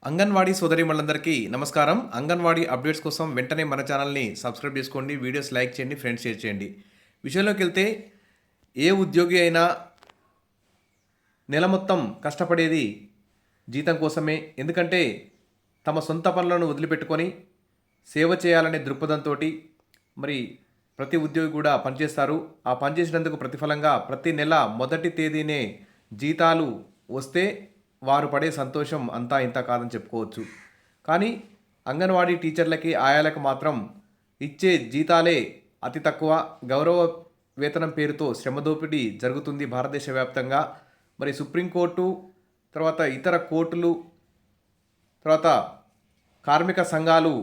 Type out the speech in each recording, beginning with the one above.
అంగన్వాడీ సోదరీమణులందరికీ నమస్కారం. అంగన్వాడీ అప్డేట్స్ కోసం వెంటనే మన ఛానల్ని సబ్స్క్రైబ్ చేసుకోండి, వీడియోస్ లైక్ చేయండి, ఫ్రెండ్స్ షేర్ చేయండి. విషయంలోకి వెళ్తే ఏ ఉద్యోగి అయినా నెల మొత్తం కష్టపడేది జీతం కోసమే. ఎందుకంటే తమ సొంత పనులను వదిలిపెట్టుకొని సేవ చేయాలనే దృక్పథంతో మరి ప్రతి ఉద్యోగి కూడా పనిచేస్తారు. ఆ పనిచేసినందుకు ప్రతిఫలంగా ప్రతి నెల మొదటి తేదీనే జీతాలు వస్తే వారు పడే సంతోషం అంతా ఇంత కాదని చెప్పుకోవచ్చు. కానీ అంగన్వాడీ టీచర్లకి, ఆయాలకు మాత్రం ఇచ్చే జీతాలే అతి తక్కువ. గౌరవ వేతనం పేరుతో శ్రమ దోపిడీ జరుగుతుంది భారతదేశ వ్యాప్తంగా. మరి సుప్రీంకోర్టు, తర్వాత ఇతర కోర్టులు, తర్వాత కార్మిక సంఘాలు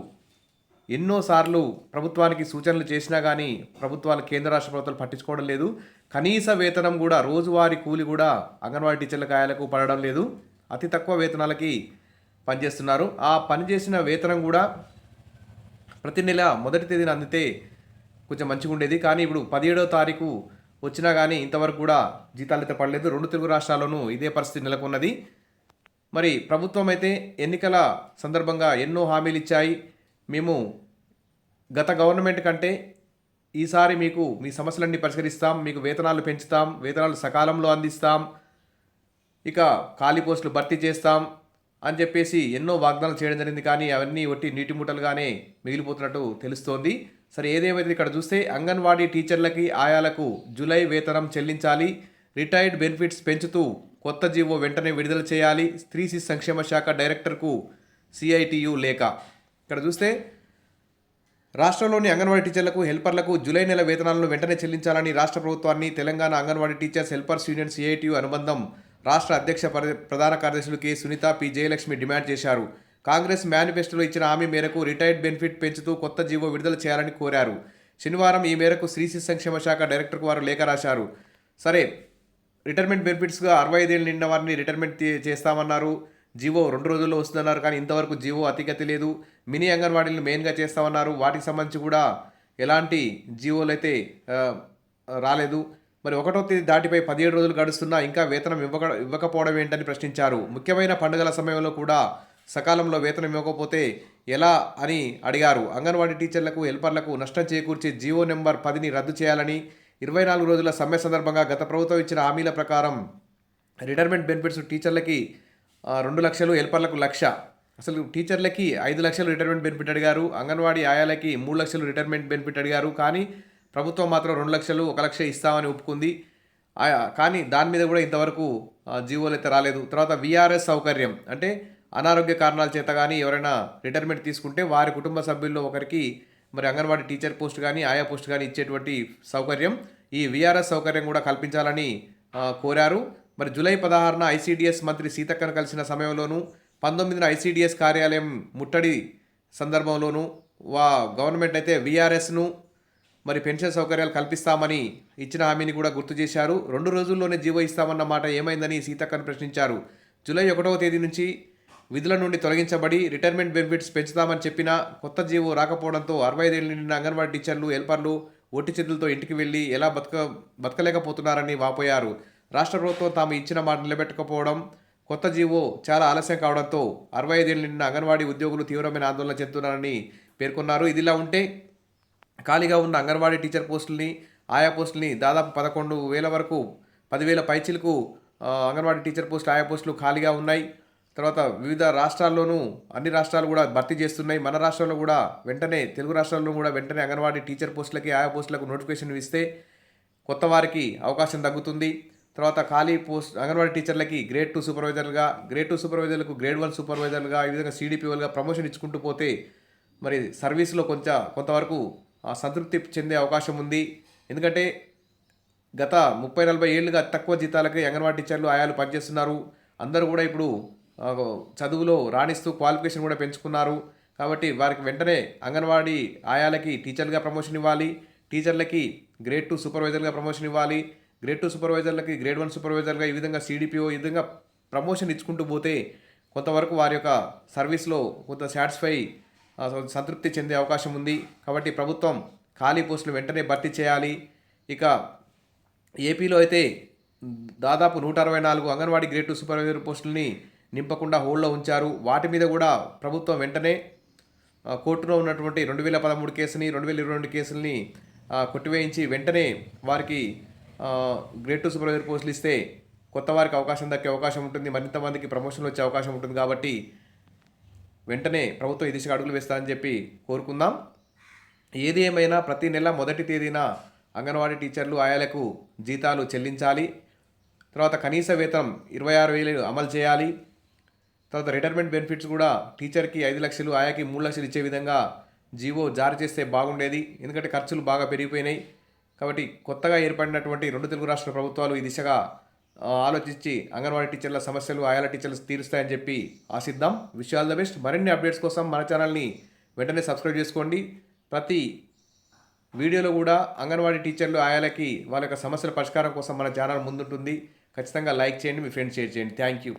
ఎన్నోసార్లు ప్రభుత్వానికి సూచనలు చేసినా కానీ ప్రభుత్వాలు, కేంద్ర రాష్ట్ర ప్రభుత్వాలు పట్టించుకోవడం లేదు. కనీస వేతనం కూడా, రోజువారీ కూలి కూడా అంగన్వాడీ టీచర్లకు, ఆయాలకు పడడం లేదు. అతి తక్కువ వేతనాలకి పనిచేస్తున్నారు. ఆ పనిచేసిన వేతనం కూడా ప్రతి నెల మొదటి తేదీన అందితే కొంచెం మంచిగా ఉండేది. కానీ ఇప్పుడు 17వ తారీఖు వచ్చినా కానీ ఇంతవరకు కూడా జీతాలు అయితే పడలేదు. రెండు తెలుగు రాష్ట్రాల్లోనూ ఇదే పరిస్థితి నెలకొన్నది. మరి ప్రభుత్వం అయితే ఎన్నికల సందర్భంగా ఎన్నో హామీలు ఇచ్చాయి. మేము గత గవర్నమెంట్ కంటే ఈసారి మీకు మీ సమస్యలన్నీ పరిష్కరిస్తాం, మీకు వేతనాలు పెంచుతాం, వేతనాలు సకాలంలో అందిస్తాం, ఇక ఖాళీ పోస్టులు భర్తీ చేస్తాం అని చెప్పేసి ఎన్నో వాగ్దానాలు చేయడం జరిగింది. కానీ అవన్నీ ఒట్టి నీటి మూటలుగానే మిగిలిపోతున్నట్టు తెలుస్తోంది. సరే, ఏదేమైతే ఇక్కడ చూస్తే అంగన్వాడీ టీచర్లకి, ఆయాలకు జూలై వేతనం చెల్లించాలి, రిటైర్డ్ బెనిఫిట్స్ పెంచుతూ కొత్త జీవో వెంటనే విడుదల చేయాలి, స్త్రీ శిశు సంక్షేమ శాఖ డైరెక్టర్కు సిఐటియు లేఖ. ఇక్కడ చూస్తే రాష్ట్రంలోని అంగన్వాడీ టీచర్లకు, హెల్పర్లకు జూలై నెల వేతనాలను వెంటనే చెల్లించాలని రాష్ట్ర ప్రభుత్వాన్ని Telangana Anganwadi teachers helpers union CITU అనుబంధం రాష్ట్ర అధ్యక్ష ప్రధాన కార్యదర్శులు K Sunitha, P Jayalakshmi demand చేశారు. కాంగ్రెస్ మేనిఫెస్టోలో ఇచ్చిన హామీ మేరకు రిటైర్డ్ బెనిఫిట్ పెంచుతూ కొత్త జీవో విడుదల చేయాలని కోరారు. శనివారం ఈ మేరకు స్త్రీ శిశు సంక్షేమ శాఖ డైరెక్టర్కు వారు లేఖ రాశారు. సరే, రిటైర్మెంట్ బెనిఫిట్స్గా 65 ఏళ్ళు నిండిన వారిని రిటైర్మెంట్ చేస్తామన్నారు. జీవో 2 రోజుల్లో వస్తుందన్నారు. కానీ ఇంతవరకు జీవో అతిగతి లేదు. మినీ అంగన్వాడీలను మెయిన్గా చేస్తామన్నారు. వాటికి సంబంధించి కూడా ఎలాంటి జీవోలు అయితే రాలేదు. మరి 1వ తేదీ దాటిపై 17 రోజులు గడుస్తున్నా ఇంకా వేతనం ఇవ్వకపోవడం ఏంటని ప్రశ్నించారు. ముఖ్యమైన పండుగల సమయంలో కూడా సకాలంలో వేతనం ఇవ్వకపోతే ఎలా అని అడిగారు. అంగన్వాడీ టీచర్లకు, హెల్పర్లకు నష్టం చేకూర్చే జీవో నెంబర్ 10ని రద్దు చేయాలని, 24 రోజుల సమ్మె సందర్భంగా గత ప్రభుత్వం ఇచ్చిన హామీల ప్రకారం రిటైర్మెంట్ బెనిఫిట్స్ టీచర్లకి 2 లక్షలు, హెల్పర్లకు 1,00,000. అసలు టీచర్లకి 5 లక్షలు రిటైర్మెంట్ బెనిఫిట్ అడిగారు. అంగన్వాడీ ఆయాలకి 3 లక్షలు రిటైర్మెంట్ బెనిఫిట్ అడిగారు. కానీ ప్రభుత్వం మాత్రం 2 లక్షలు, 1,00,000 ఇస్తామని ఒప్పుకుంది. కానీ దాని మీద కూడా ఇంతవరకు జీవోలు అయితే రాలేదు. తర్వాత విఆర్ఎస్ సౌకర్యం అంటే అనారోగ్య కారణాల చేత కానీ ఎవరైనా రిటైర్మెంట్ తీసుకుంటే వారి కుటుంబ సభ్యుల్లో ఒకరికి మరి అంగన్వాడీ టీచర్ పోస్ట్ కానీ, ఆయా పోస్ట్ కానీ ఇచ్చేటువంటి సౌకర్యం, ఈ విఆర్ఎస్ సౌకర్యం కూడా కల్పించాలని కోరారు. మరి జూలై 16న ఐసీడీఎస్ మంత్రి సీతక్కను కలిసిన సమయంలోనూ, 19న ఐసీడీఎస్ కార్యాలయం ముట్టడి సందర్భంలోనూ గవర్నమెంట్ అయితే విఆర్ఎస్ను మరి పెన్షన్ సౌకర్యాలు కల్పిస్తామని ఇచ్చిన హామీని కూడా గుర్తు చేశారు. 2 రోజుల్లోనే జీవో ఇస్తామన్న మాట ఏమైందని సీతక్కను ప్రశ్నించారు. జూలై 1వ తేదీ నుంచి విధుల నుండి తొలగించబడి రిటైర్మెంట్ బెనిఫిట్స్ పెంచుతామని చెప్పినా కొత్త జీవో రాకపోవడంతో 65 ఏళ్ళు నిండిన అంగన్వాడీ టీచర్లు, హెల్పర్లు ఒట్టి చేతులతో ఇంటికి వెళ్ళి ఎలా బతకలేకపోతున్నారని వాపోయారు. రాష్ట్ర ప్రభుత్వం తాము ఇచ్చిన మాట నిలబెట్టకపోవడం, కొత్త జీవో చాలా ఆలస్యం కావడంతో 65 ఏళ్ళు నిండిన అంగన్వాడీ ఉద్యోగులు తీవ్రమైన ఆందోళన చెందుతున్నారని పేర్కొన్నారు. ఇదిలా ఉంటే ఖాళీగా ఉన్న అంగన్వాడీ టీచర్ పోస్టుల్ని, ఆయా పోస్టుల్ని దాదాపు 11,000 వరకు, 10,000 పైచిలకు అంగన్వాడీ టీచర్ పోస్టులు, ఆయా పోస్టులు ఖాళీగా ఉన్నాయి. తర్వాత వివిధ రాష్ట్రాల్లోనూ అన్ని రాష్ట్రాలు కూడా భర్తీ చేస్తున్నాయి. మన రాష్ట్రంలో కూడా వెంటనే, తెలుగు రాష్ట్రాల్లో కూడా వెంటనే అంగన్వాడీ టీచర్ పోస్టులకి, ఆయా పోస్టులకు నోటిఫికేషన్ ఇస్తే కొత్త వారికి అవకాశం తగ్గుతుంది. తర్వాత ఖాళీ పోస్ట్ అంగన్వాడీ టీచర్లకి గ్రేడ్ 2 సూపర్వైజర్లుగా, గ్రేడ్ 2 సూపర్వైజర్లకు గ్రేడ్ 1 సూపర్వైజర్లుగా, ఈ విధంగా సిడిపిఓలుగా ప్రమోషన్ ఇచ్చుకుంటూ పోతే మరి సర్వీస్లో కొంతవరకు సంతృప్తి చెందే అవకాశం ఉంది. ఎందుకంటే గత 30-40 ఏళ్ళుగా తక్కువ జీతాలకి అంగన్వాడీ టీచర్లు, ఆయాలు పనిచేస్తున్నారు. అందరూ కూడా ఇప్పుడు చదువులో రాణిస్తూ క్వాలిఫికేషన్ కూడా పెంచుకున్నారు. కాబట్టి వారికి వెంటనే అంగన్వాడీ ఆయాలకి టీచర్లుగా ప్రమోషన్ ఇవ్వాలి, టీచర్లకి గ్రేడ్ 2 సూపర్వైజర్గా ప్రమోషన్ ఇవ్వాలి, గ్రేడ్ 2 సూపర్వైజర్లకి గ్రేడ్ 1 సూపర్వైజర్గా, ఈ విధంగా సిడిపిఓ, ఈ విధంగా ప్రమోషన్ ఇచ్చుకుంటూ పోతే కొంతవరకు వారి యొక్క సర్వీస్లో కొంత సంతృప్తి చెందే అవకాశం ఉంది. కాబట్టి ప్రభుత్వం ఖాళీ పోస్టులు వెంటనే భర్తీ చేయాలి. ఇక ఏపీలో అయితే దాదాపు 164 అంగన్వాడీ గ్రేడ్ 2 సూపర్వైజర్ పోస్టులని నింపకుండా హోల్డ్లో ఉంచారు. వాటి మీద కూడా ప్రభుత్వం వెంటనే కోర్టులో ఉన్నటువంటి 2013 కేసుని 2022 కేసుల్ని కొట్టివేయించి వెంటనే వారికి గ్రేడ్ 2 సూపర్వైజర్ పోస్టులు ఇస్తే కొత్త వారికి అవకాశం దక్కే అవకాశం ఉంటుంది. మరింత మందికి ప్రమోషన్లు వచ్చే అవకాశం ఉంటుంది. కాబట్టి వెంటనే ప్రభుత్వం ఈ దిశగా అడుగులు వేస్తారని చెప్పి కోరుకుందాం. ఏది ఏమైనా ప్రతి నెల మొదటి తేదీన అంగన్వాడీ టీచర్లు ఆయాలకు జీతాలు చెల్లించాలి. తర్వాత కనీస వేతనం 26,000 అమలు చేయాలి. తర్వాత రిటైర్మెంట్ బెనిఫిట్స్ కూడా టీచర్కి 5 లక్షలు, ఆయాకి 3 లక్షలు ఇచ్చే విధంగా జీవో జారీ చేస్తే బాగుండేది. ఎందుకంటే ఖర్చులు బాగా పెరిగిపోయినాయి. కాబట్టి కొత్తగా ఏర్పడినటువంటి 2 తెలుగు రాష్ట్ర ప్రభుత్వాలు ఈ దిశగా ఆలోచించి అంగన్వాడీ టీచర్ల సమస్యలు, ఆయాల టీచర్లు తీరుస్తాయని చెప్పి ఆశిద్దాం. Wish all the best. మరిన్ని అప్డేట్స్ కోసం మన ఛానల్ని వెంటనే సబ్స్క్రైబ్ చేసుకోండి. ప్రతి వీడియోలో కూడా అంగన్వాడీ టీచర్లు, ఆయాలకి వాళ్ళ యొక్క సమస్యల పరిష్కారం కోసం మన ఛానల్ ముందుంటుంది. ఖచ్చితంగా లైక్ చేయండి, మీ ఫ్రెండ్స్ షేర్ చేయండి. Thank you.